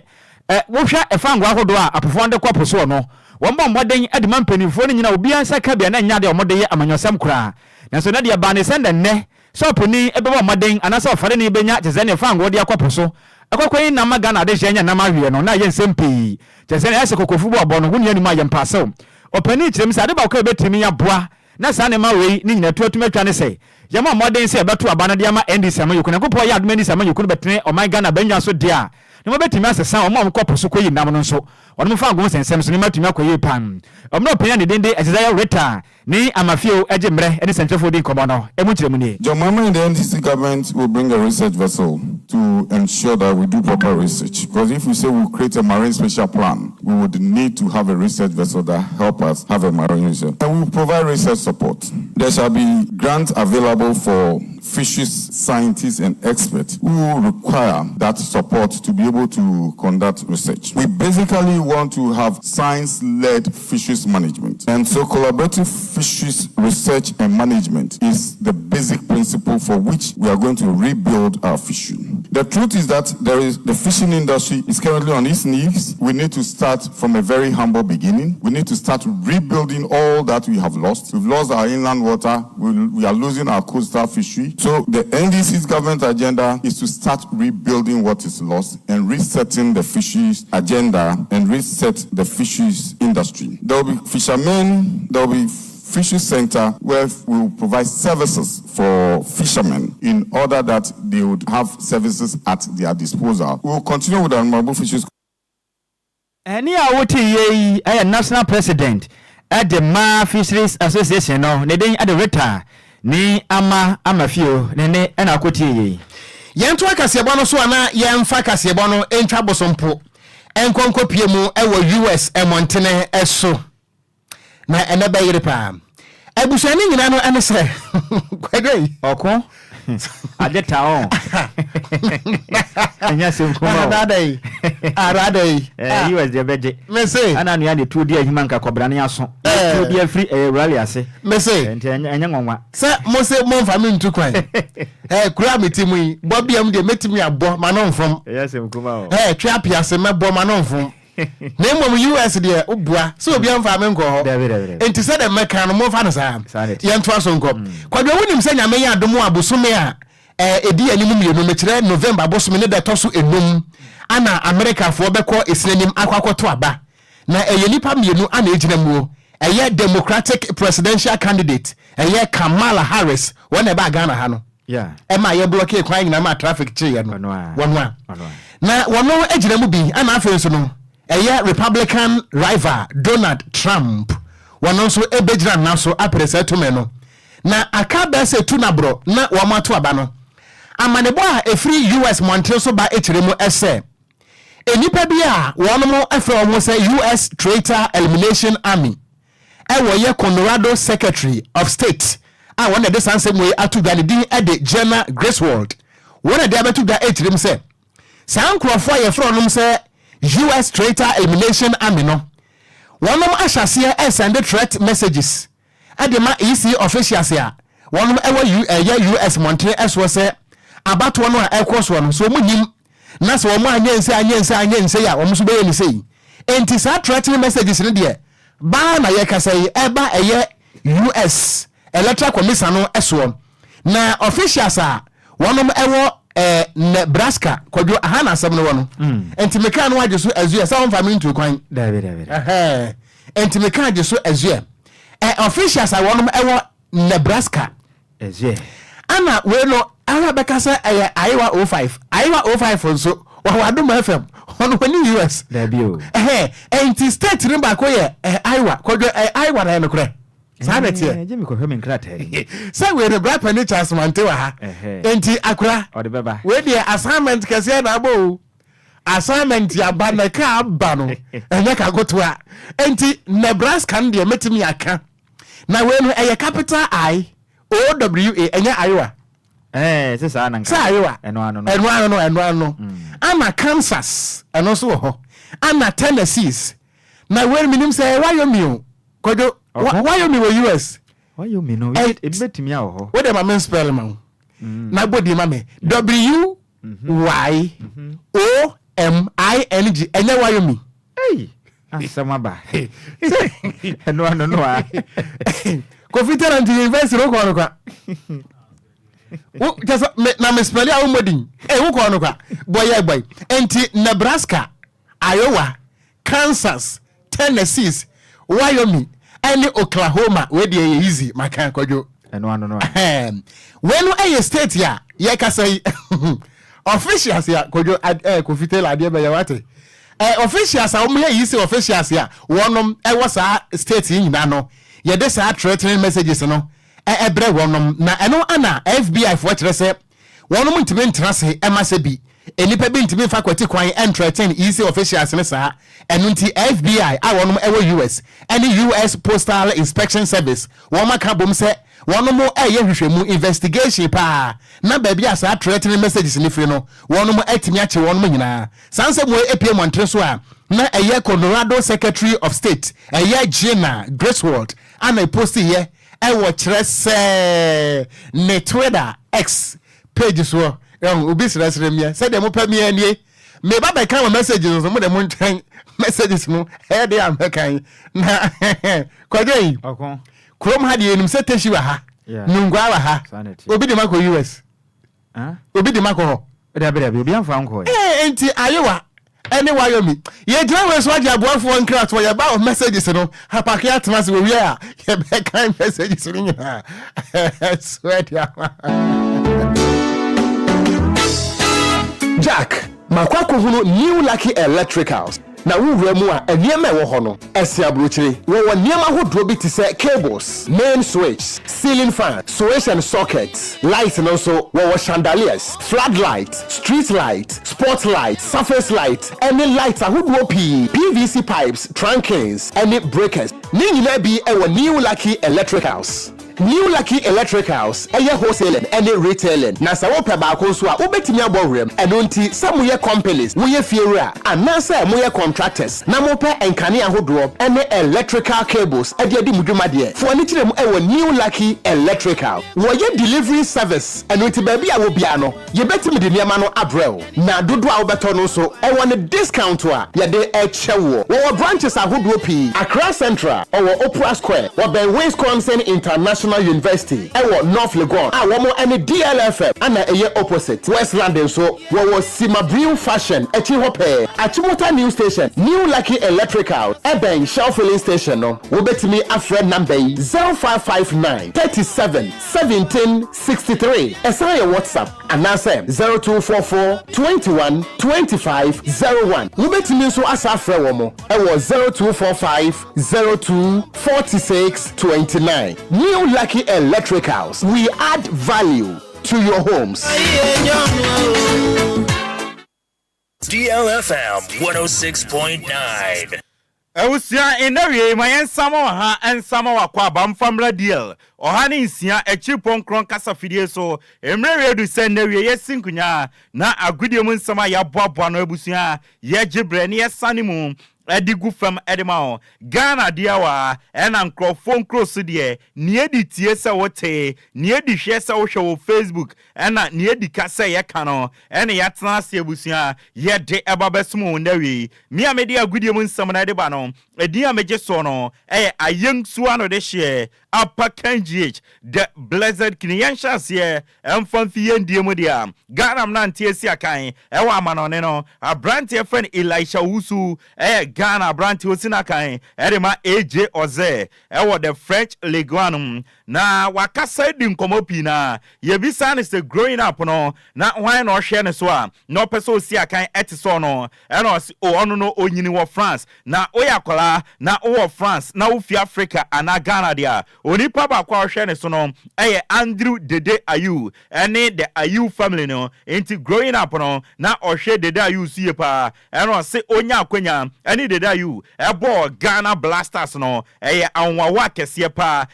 wohwa efangwa hodo a apofonde kwapo so no wama moden adima mpanifo no nyina obi ansa ka bia na nya de omode ye amanyosam kura na so na de ba ne sende ne so poni ebeba moden anasa ofare ne benya jesane efangwa de akwapo so akwakwai na magana de hyenya na mahwe no na ye nsempii jesane ase kokofu bo abo no ho ne ma ye mpaso opani kirem sa de ba kwa betimi ya boa na sane ma wei ni nyina tuatumatwa ne sei yama modern se beto abana de ama NDC amayuku na kopɔ ya admeni se amayuku betene o my Ghana benwa so dia ne mo betimi asesa o mo kopo so koyi nam no nso ono mfa ngo sensem so ne matumi akoyi pan omno penya ne dende Isaiah Reta ni amafio ejemre ene central din komo no emu kiremu ni John Mama in the NDC government will bring a research vessel to ensure that we do proper research, because if we say we'll create a marine special plan, we would need to have a research vessel that help us have a marine research, and we will provide research support. There shall be grants available for fisheries scientists and experts who will require that support to be able to conduct research. We basically want to have science-led fisheries management, and so collaborative fisheries research and management is the basic principle for which we are going to rebuild our fishery. The truth is that the fishing industry is currently on its knees. We need to start from a very humble beginning. We need to start rebuilding all that we have lost. We've lost our inland water. We are losing our coastal fishery. So the NDC's government agenda is to start rebuilding what is lost and resetting the fisheries agenda and reset the fisheries industry. There will be fishermen, there will be fisheries center where we will provide services for fishermen in order that they would have services at their disposal. We will continue with our marble fisheries. Any awoti ye national president at the Ma Fisheries Association no ne den at the Reta ni amafio ne na akoti ye yento akasebo no so ana yemfa kasebo no entwa bosompo enkonko pie mu ewo US emontene eso na ene bayire pa ebushani nyina no ene se kwadwo oko adeta on anya se nkoma aradai US de beje me say ana no ya de tu di ahima nka kobra ne aso tu di afri rally ase me say anya ngonwa se mo se mo fa me ntu kwan kura metimu yi bo biam de metimi abo ma no mfom ya se nkoma o twa piase me bo ma no mfom na mo US de obua so obi amfa me nko ho enti se de meka no mo fa no sa yento aso nko kwadwo wonim se nyame ya adomo abosome a edi animu mienu mekire November abosome ne de toso enum ana America fo beko esinanim akwakoto aba na nipa mienu ana ejina mu Democratic presidential candidate Kamala Harris wona ba Ghana ha no Emma ye block e kwan nyina ma traffic che ye no. Wonwa. Na wono agina mu bi ana afen so no. Eye Republican rival Donald Trump. Wono so ebegina na so aprese to me no. Na aka be se tu na bro na wo mato aba no. Amanebo a efri US Montreal so ba echiremu ese. Enipa bi a wono mo afa wo say US Traitor Elimination Army. Ewo ye Colorado Secretary of State. A wona de sansem we atuga ne din e de Jenna Griswold. Wona de abatuga echirem say sankrofo ye fro nom say US Traitor Elimination Army no. Wonom ahyase e send threat messages. Adema EC officials ya. Wonom ewo US Montreal eso say abato no a ekwoso no so munyim na so mo anyense ya wo so be ni sei enti sa threatening messages ne de ba na ye kasa yi eba eye US Electoral Commission no eso na officials a wonom ewo Nebraska Kwadwo aha na asem no wono enti meka no agye so azu sa won family ntu kwan enti meka agye so azu officials a wonom ewo Nebraska azu ana we no ara bekasa Iowa 05 nso wadum FM ono wani US dabio enti state ni ba ko ye Iowa Kwadwo Iowa na nokre sabetie je mi ko hwe nkrata say we the black penny chance mante wa ha enti akura ode beba we the assignment kase na bo assignment ya ba na ka ba no enye ka gotoa enti Nebraska ndie metimi aka na we no eye capital I OWA enye Iowa sisa na nka Iowa eno ano ana Kansas eno so ho ana Tennessee na we minim say Wyoming Kwadwo Wyoming we US Wyoming no ebetimi a ho we dem am spell man na body ma me W Y O M I N G enye Wyoming asama ba eno ano no a Confiter and University ro ko no kwa just na me spell ya umodin wo ko no kwa boy enti Nebraska Iowa Kansas Tennessee Wyoming and Oklahoma we dey easy makan Kwadwo eno ano no when a state ya ye ka say officials ya Kwadwo Confiter ade be ya wate officials a ye yi say officials ya wonom e sa state nyina no ye de sa threatening messages no ebre wonom na eno ana FBI for kire say wonom ntime ntrase emase bi enipa bi ntime fa kwati kwan threaten easy officials ne sa eno nti FBI a wonom ewo US any US Postal Inspection Service woma ka bom say wonom ye hwehwemu investigation pa na ba bia sa threatening messages ni free no wonom atimi ache wonom nyina sanse mo epie montre so a na eye Colorado Secretary of State eye Jenna Griswold ana post ye ewo kire se ne Twitter X page so obi sere me say dem pa me anie me ba be kan messages so mo dem ntran messages no e dey am kan na Kwadwo okon krom ha de enim se teshi wa ha nungwa wa ha obi de mako US obi de mako ho dabe obi amfa nko enti Iowa any Wyoming ye gina we so aja boafo nkra to ye ba messages no ha pack ya tmas we wi a ye be kan messages ni nyina sweat ya Jack makwako hunu New Lucky Electricals na wura mu a eniema ewo ho no ese abrochire wo niema hodo bi ti se cables main switch ceiling fan switch and sockets lights no so wo chandeliers floodlight street light spotlight surface light any lights ahodo PVC pipes trunkings any breakers ni nyina bi ewo New Lucky Electricals New Lucky Electricals eye wholesaling and retailing na sa wo pe ba ko so a obetimi abowrem eno nti some ye companies wo ye fiewura anasa mo ye contractors na mo pe enkane ahodo ene electrical cables ade adi mudwuma de fo ani kirem ewo New Lucky Electrical wo ye delivery service eno nti ba bia wo bia no ye betimi de niam no abrel na dodo a wo beto no so ewo ne discount a ye de echewo wo branches ahodo pi Accra Central or Opera Square or Ben Wisconsin International National University ɛwɔ North Legon a wɔn ɛne DLFM ana ɛyɛ opposite West London so wɔwɔ Simabrew Fashion ɛkyi hɔ pɛɛ Achimota New Station New Lucky Electrical ɛbɛn Shell Filling Station no wobɛtumi afrɛ number yi 0559 37 17 63 ɛsan yɛ WhatsApp anaasɛ 0244 21 25 01 wobɛtumi nso asa afrɛ wɔn ɛwɔ 0245 02 46 29 New Lucky Electricals. We add value to your homes. DLFM 106.9. Ewusia enawie mayen sama ha ensama wakwa bamfamra deal ohane nsia echipon kron kasa fidie so emrewe du se nawie yesinkunya na agudie mu nsama ya boaboa no ebusia ye gibre ne yesane mu edigu fam edema Ghana diawa ena nkrofon cross de ne editie se wote ne edihwe se wo hwe wo Facebook ena ne edika se ye ka no ena yatena se ebusia ye de ebabesmo nawie mi amedi agudie mu nsam na de ba no edi ameje so no ayeng suwa no de hye apa kanjh the blessed kiniyansha se emfamfie ndie mu dia Ghana na ntiesi akan ewa amanone no abrante friend Elisha Wusu Ghana Branti Osina kan edema AJ Oze ewo the French Ligue 1 na wakasa di nkomopi na yebisa ne se growing up no na why no hwe ne so a no person osi akan etiso no e no ono no onyini wo France na oyakola na wo France na wo fi Africa ana Ghana dia onipa ba kwa hwe ne so no Andrew Dede Ayu ene the Ayu family no enti growing up no na ohwe Dede Ayu sie pa e no se onya akwanya ene Dede Ayu ebo Ghana Blasters no anwawa kese pa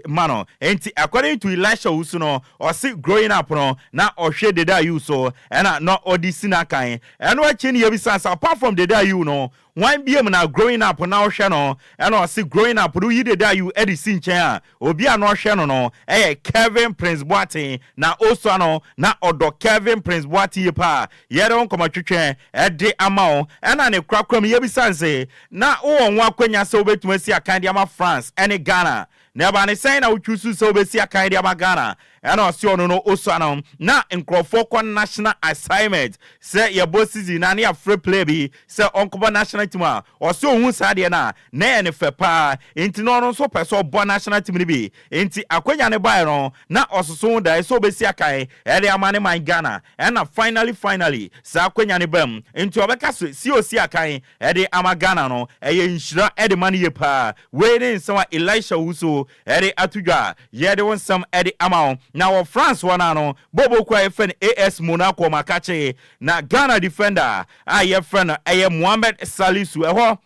mano enti according to Elisha Wusu no or see growing up no na ohwe Dede Ayu so ena no odisina kan eno achi ne yebisa apart from Dede Ayu no one BM na growing up na ohwe no ena o see growing up do yi Dede Ayu edisi nchen a obi a no ohwe no no Kevin Prince Boateng na also no na odo Kevin Prince Boateng pa yere on komatwetwe ede amao ena ne kwakram yebisa nse na wo nwa kwanya se obetuma si akan dia ma France ene Ghana na ba ne say na uchusu se obesi akan dia ma Ghana ena osi ono no oso na nkrofo kwa national assignment se ye bo season na ne free play bi se onkoba national team a osi ohun sa de na ene fe pa enti no no so person bo national team ni bi enti akwanya ne ba no na ososo da se obesi akan ere amane man Ghana ena finally sa akwanya ne bam enti obeka so si osi akan ere ama Ghana no eye nhira ede man ye pa we ne nsawa Elisha Wusu ere atudwa ye de wonsam ede ama na wo France wana no bobo kwa FN AS Monaco makache na Ghana defender ye friend Mohamed Salisu eho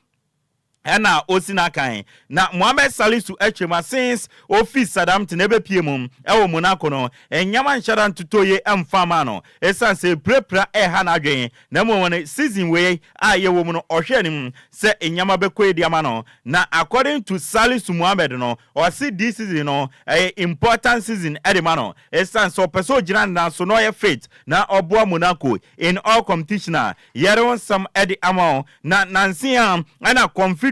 ena osina kan na Mohamed Salisu echema since office Saddam tenebe piemum ewo Monaco no enyama nshara ntutoye emfama no esanse prepra ha na adwen na mo season we ye wo mu no ohwenim se enyama bekwe diama no na according to Salisu Mohamed no o see this season no important season edema no esanse opeso gina na so no ye fit na oboa Monaco in all competition yere some edi amount na nansia na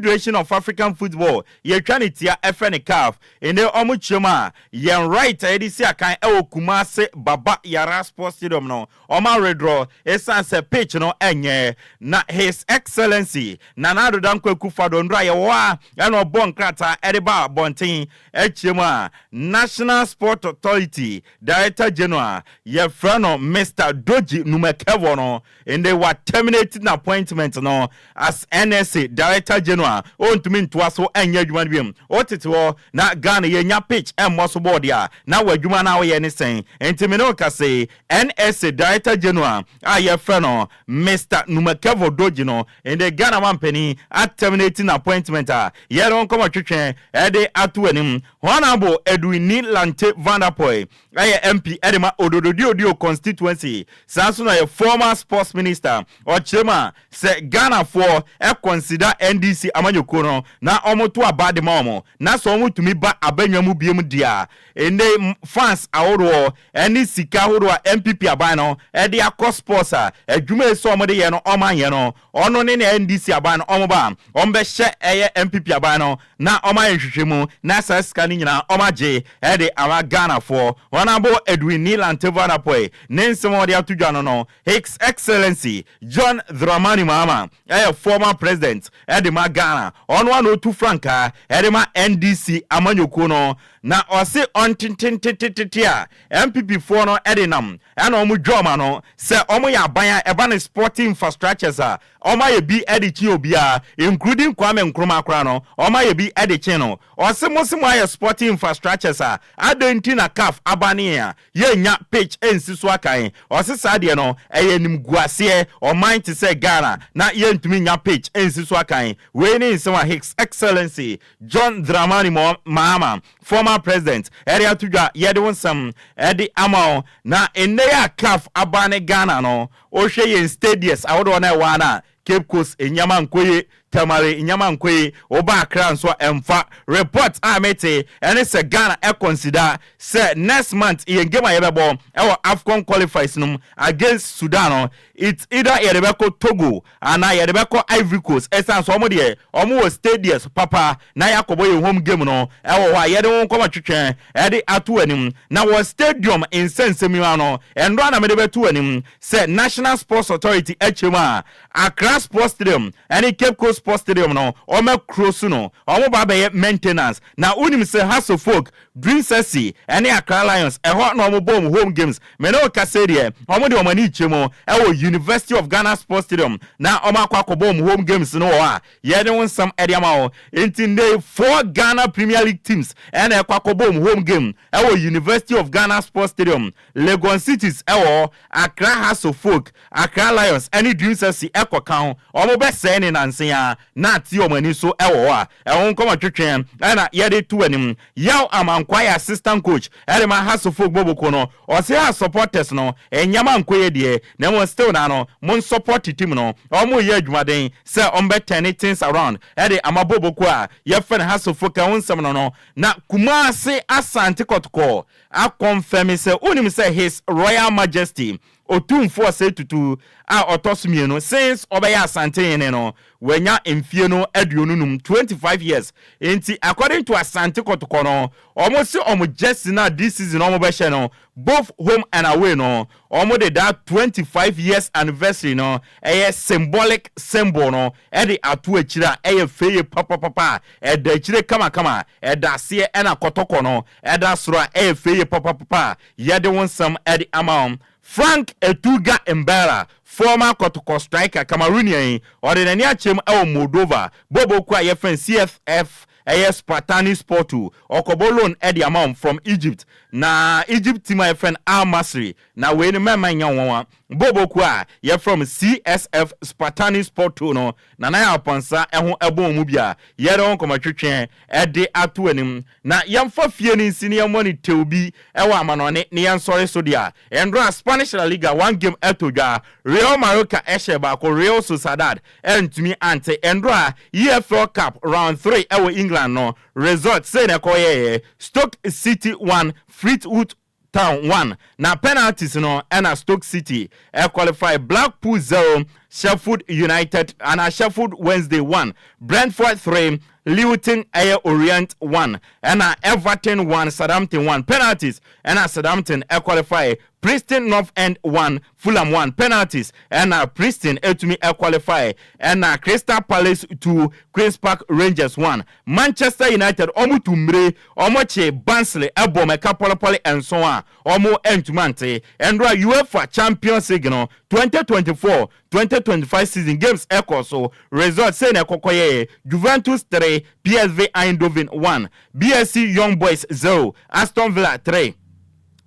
Confederation of African Football ye twanitia FN CAF ene omuchema ye right edisi akan ewo Kumase Baba Yara Sports Stadium no oma redraw esanse pitch no enye na His Excellency Nana Dankwa Akufo-Addo ndra ye wa ena obon krata edeba bonten echema National Sport Authority Director General ye frano Mr. Doji Numekevo no ende wa terminated appointment no as NSA Director General ontumi ntoa so anya adwuma biem otete wo na Ghana ye nya pitch emmoso board ya na wadwuma na wo ye ne sen entimi no kase NSA Director General aye frano Mr. Numekevo Doji no ende Ghana mampani at terminating appointment ye don come twetwe ede atuanim Honorable Edwin Lante Vanderpoy aye MP edema odododio constituency sanso na ye former sports minister ochema se Ghana for consider NDC amanyoko no na omoto abade ma omo na so omo tumi ba abanwa mu biem dia ene fans aworo eni sika horo MPP aban no e de akọ sports a adwuma eso omo de ye no omanye no ono ne na NDC aban no omo ba ombe hye eye MPP aban no na omaye hwehwemu na saska ni nyina omaje e de ama Ghana for Honorable Edwin Nilan Tevanapoe nensemo de atudwa no His Excellency John Dramani Mahama former president Edema Ghana on 102 franca Edema NDC amanyoko no na ose ontintintititia MPP for no Edinam and omu drama no se omu ya banya ebane sporting infrastructures a oma ye bi edichi obia including Kwame Nkrumah akra no oma ye bi edichi no ose mosimu aye sporting infrastructures a adenti na CAF abane ya ye nya pitch ensiso akan ose sade no eye nimguase o mind to say Ghana na ye ntumi nya pitch ensiso akan we ni nsema His Excellency John Dramani Mahama former president area tudwa yede wonsam edi amao na eneya CAF abane Ghana no o hwe ye stadiums awodo na wana Cape Coast enyama nkoye tamare enyama nkoye oba akra nso emfa report amete ene se Ghana e consider se next month ye game ayebebo e AFCON qualifiers num against Sudan it's either yerebeko Togo ana yerebeko Ivory Coast esan so omo de omo wo stadiums papa na yakobo ye home game no e wo wa yede won koma twetwen e de atu anim na wo stadium in sensemi ano endo na me de betu anim se National Sports Authority echema Accra Sports Stadium any Cape Coast Sports Stadium no ome cross no omo ba be maintenance na unim se Hasso Folk Dream Sexy any Accra Lions e ho no omo bom home games me no ka say de omo de omani chemo e wo University of Ghana Sports Stadium na omo akwa bom home games no wa ye de won some area ma o intinde 4 Ghana Premier League teams and e akwa bom home game e wo University of Ghana Sports Stadium Legon Cities e wo Accra Hasso Folk Accra Lions any Dream Sexy e kan omo be say ni nansen ya na ti omani so e wo a e won koma twetwen na ye de tu anim yaw Enquires assistant coach Edema Hasso Folk Boboko no o say supporters no enyama nkoye de na mo still na no mon support team no omo ye adwumaden say ombe turn things around ede amaboboko a ye fen Hasso Folk won sem no na Kumasi Asante Kotoko a confirm say unim say His Royal Majesty Otumfo say tutu a otosumie no since obeya Asante ne no wenya emfie no aduonunum 25 years enti according to Asante Kotoko no almost just na this season almost be no both home and away no almost that 25 years anniversary no a symbolic symbol no e de atu akira e feye papa e da akire kama e da se e na Kotoko no e da soro e feye papa ye de wonsam e de amount Frank Etuga Mbera, former Kotoko striker Cameroonian, or the Niachem El Moldova, Bobo Kwa Yefen CFF, AS Spartani Sportu, Okobolon Eddie Amount from Egypt. Na Egypt team my friend Al Masri. Na we ni mema nyawa Bobo Kwa ye from CSF Spartani Sportu no. Na na ya pansa ehun ebo mu bia. Ye don koma twetwen ede atu anim. Na yamfa fie ni senior money teubi ewa amanone ne yansore so dia. Endro Spanish La Liga one game etodwa. Real Mallorca ehye ba ko Real Sociedad entumi ante endro EFL Cup round 3 ewa England no. Result say na koye Stoke City 1 Fleetwood Town 1 na penalties no and Stoke City qualify Blackpool 0 Sheffield United and Sheffield Wednesday 1 Brentford 3 Luton Orient 1 and Everton 1 Southampton 1 penalties and Southampton qualify Preston North End 1 Fulham 1 penalties and Preston etumi qualify and Crystal Palace 2 Queen's Park Rangers 1 Manchester United omu tumre omoche Barnsley ebome kapolopole and so on omo entumante and UEFA Champions League no 2024-2025 season games so results say na kokoye Juventus 3 PSV Eindhoven 1 BSC Young Boys 0 Aston Villa 3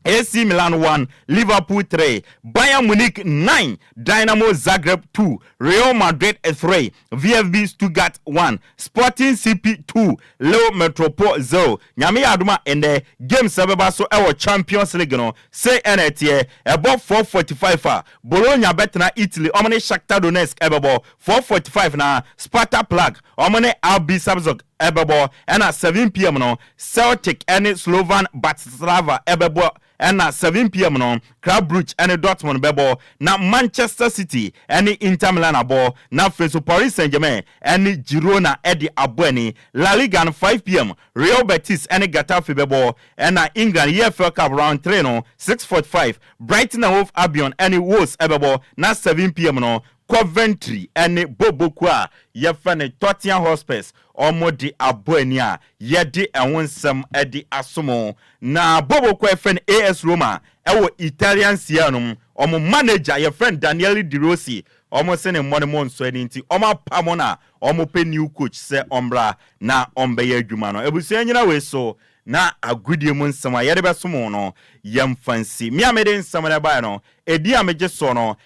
AC Milan 1, Liverpool 3, Bayern Munich 9, Dynamo Zagreb 2, Real Madrid 3, VfB Stuttgart 1, Sporting CP 2, Leo Metropole 0. Nyame aduma in the game sabeba so our Champions League no say NTA above 4:45 Bologna betna Italy omane Shakhtar Donetsk ebebo 4:45 na Sparta Prague omane RB Salzburg ebebo and at 7 p.m. no Celtic and Slovan Bratislava ebebo and at 7 p.m. no Club Brugge and Dortmund bebo na Manchester City and Inter Milan abo na Feso Paris Saint-Germain and Girona edi abweni La Liga at 5 p.m. Real Betis and Getafe bebo and na England EFL Cup round 3 no 6:45 Brighton and Hove Albion and Wolves ebebo na 7 p.m. no Coventry and Bobokwa yefane Tottenham Hotspur omodi aboani a yede enwonsam edi asomo na Bobokwa yefane AS Roma ewo Italian Sianum omo manager yefane Daniele Di Rossi omo se ne money so eni nti omo pamona omo pe new coach se ombra na ombeye adwuma no ebusu nyina we so na agudie mu nsama yede besomo no yemfansi mi amede nsama le ba no edi ameje so no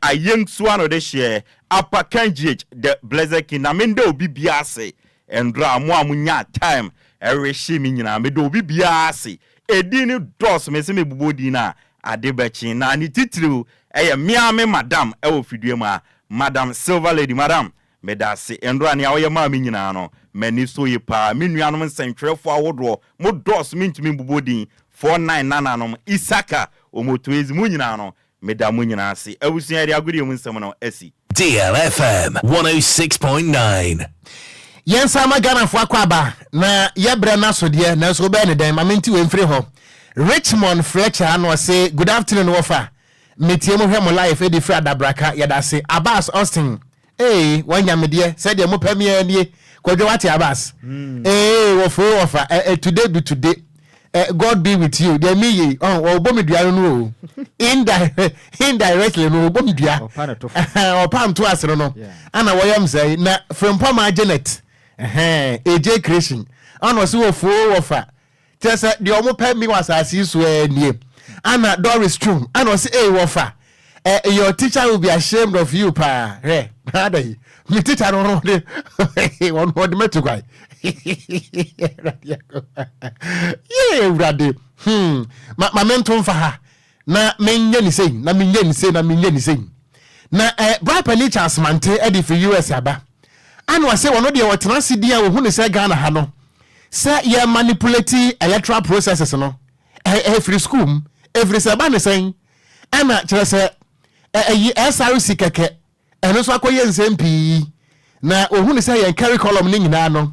ayengsu ano de hye apakanjage the blessed king na mende obi biase endra mo amunya time ereshi mi nyina mede obi biase edi ni dos me se me bubodi na adebachi na ni titru miame madam fidue ma Madam Silver Lady Madam medase endra ne awoye ma mi nyina no mani so ye pa mi nuanom nsentwerefo awodo mo dos mi ntumi bubodi 499 Isaka omotoezi mu nyina no meda mu nyina ase awusia de agudi mu nsem no asi DLFM 106.9 Yensa magana fo akwaba na yebre na so de na so be ne den mamenti we mfiri ho Richmond Fletcher ano say good afternoon wofa metie mo hwemo life edi fra dabraka yedase Abbas Austin wanya medie said de mo pamia nie Kwadwo wati Abbas wo fo wofa today be today God be with you there me obomidua no indirectly no obomidua opanto asero no ana woyam say na frempom Janet AJ creation ana so wo fo wofa tese de omo pami wasasi so nie ana Doris Strum ana say wofa your teacher will be ashamed of you pa brother me teacher no one word me to guy brother ma menton fa ha na menye ni sei na brapa ni chance mante edi for US aba ana wa say wono de wotena sidia wo hu ne say Ghana ha no say ye manipulate electoral processes no every school every sabane say ana chere say SRC keke eno so akoye nsempi na ohun ni say ye curriculum ni nyina no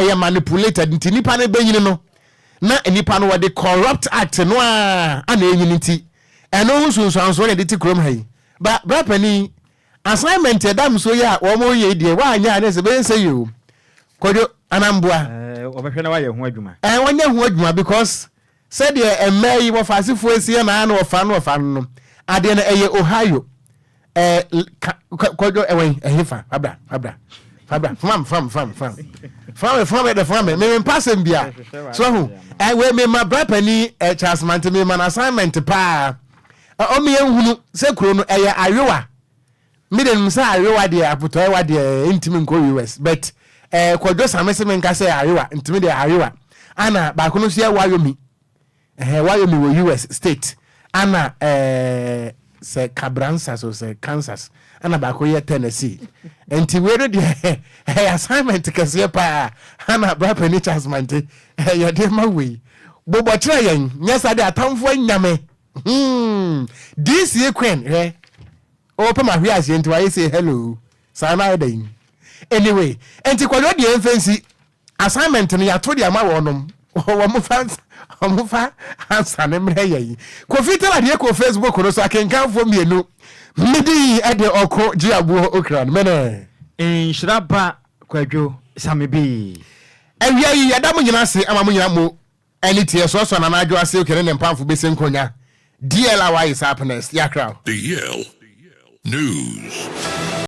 ye manipulated nti nipa ne benyini no na nipa no wode corrupt act no ana enyini nti eno sunsunso ne de krom hai ba brapani assignment edam so ya wo mo ye die wa anya ne se be say you Kwadwo anambua obehwe na wa ye ho adwuma wanya ho adwuma because said ye emai wo fasifo esie na no ofa no ade na eye Ohio Kwadwo ehifa abra fam me passem bia so hu we me ma brapani Charles Mante me man assignment pa o me ehunu se kuro no eye ayewa me dem say ayewa de aputo ayewa de intimi nko US but Kwadwo Sammy se me nka say ayewa intimi de ayewa ana ba ko no sia Wayomi wo US state ana se Cabranza so se Kansas ana ba ko ye Tennessee enti we do the assignment kase pa ana bra pani Charles Mante ye de ma we bobo tra yen nyasa de atamfo nyame this year queen open my ears enti why say hello sana dey anyway enti Kwadwo de enfensi assignment no ya to de ama wonom wo fa answer ne mre yi Kofi tell ade ko Facebook no so akenkan fo mienu midi ade Okogyeabour Ocran mene Nhyiraba Kwadwo Sammy bi awia yi yadam nyina se ama nyina mo anite so na adwo ase okere ne mpamfo bese nkonya DLY is happiness ya crowd DL News.